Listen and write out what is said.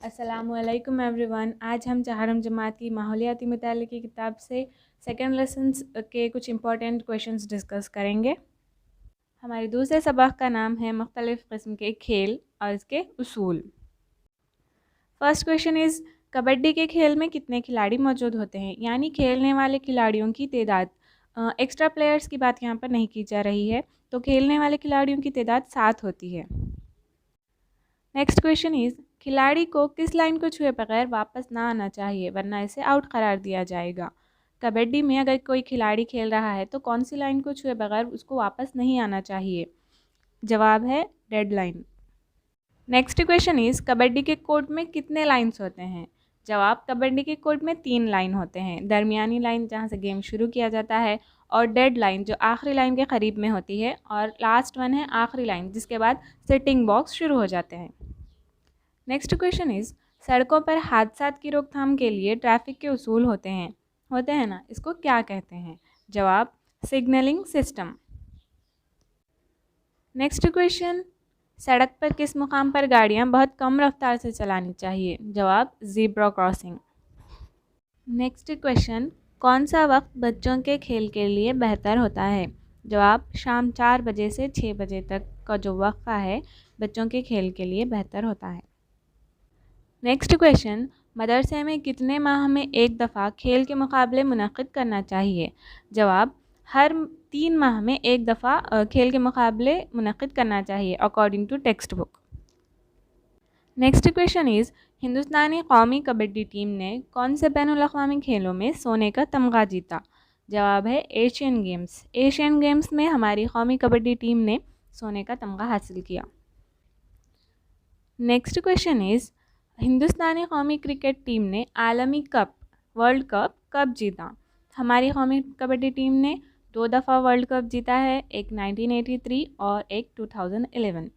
अस्सलामुअलैकुम एवरीवन। आज हम चहारम जमात की माहौलियाती मुतालिक की किताब से सेकंड लेसन्स के कुछ इंपॉर्टेंट क्वेश्चंस डिस्कस करेंगे। हमारे दूसरे सबक का नाम है मुख्तलिफ़ किस्म के खेल और इसके उसूल। फर्स्ट क्वेश्चन इज़, कबड्डी के खेल में कितने खिलाड़ी मौजूद होते हैं? यानी खेलने वाले खिलाड़ियों की तादाद। एक्स्ट्रा प्लेयर्स की बात यहाँ पर नहीं की जा रही है, तो खेलने वाले खिलाड़ियों की तादाद 7 होती है। नेक्स्ट क्वेश्चन इज़, खिलाड़ी को किस लाइन को छुए बगैर वापस ना आना चाहिए वरना इसे आउट करार दिया जाएगा? कबड्डी में अगर कोई खिलाड़ी खेल रहा है तो कौन सी लाइन को छुए बगैर उसको वापस नहीं आना चाहिए? जवाब है dead line. Next question is, kabaddi के कोर्ट में कितने लाइन्स होते हैं? जवाब, कबड्डी के कोर्ट में 3 लाइन होते हैं। दरमियानी लाइन जहाँ से गेम शुरू किया जाता है, और डेड लाइन जो आखिरी लाइन के करीब में होती है, और लास्ट वन है आखिरी लाइन जिसके बाद सिटिंग बॉक्स शुरू हो जाते हैं। नेक्स्ट क्वेश्चन इज़, सड़कों पर हादसात की रोकथाम के लिए ट्रैफिक के उसूल होते हैं ना, इसको क्या कहते हैं? जवाब, सिग्नलिंग सिस्टम। नेक्स्ट क्वेश्चन, सड़क पर किस मुकाम पर गाड़ियां बहुत कम रफ्तार से चलानी चाहिए? जवाब, ज़ीब्रा क्रॉसिंग। नेक्स्ट क्वेश्चन, कौन सा वक्त बच्चों के खेल के लिए बेहतर होता है? जवाब, शाम 4 बजे से 6 बजे तक का जो वक्त है बच्चों के खेल के लिए बेहतर होता है। नेक्स्ट क्वेश्चन, मदरसे में कितने माह में एक दफ़ा खेल के मुकाबले मुनक़िद करना चाहिए? जवाब, हर 3 माह में एक दफ़ा खेल के मुकाबले मुनक़िद करना चाहिए according to text book. Next question is, हिंदुस्तानी कौमी कबड्डी टीम ने कौन से बैनुल-अक़वामी खेलों में सोने का तमगा जीता? जवाब है एशियन गेम्स। एशियन गेम्स में हमारी कौमी कबड्डी टीम ने सोने का तमगा हासिल किया। नेक्स्ट क्वेश्चन इज़, हिंदुस्तानी कौमी क्रिकेट टीम ने आलमी कप वर्ल्ड कप कब जीता? हमारी कौमी कबड्डी टीम ने 2 दफ़ा वर्ल्ड कप जीता है, एक 1983 और एक 2011।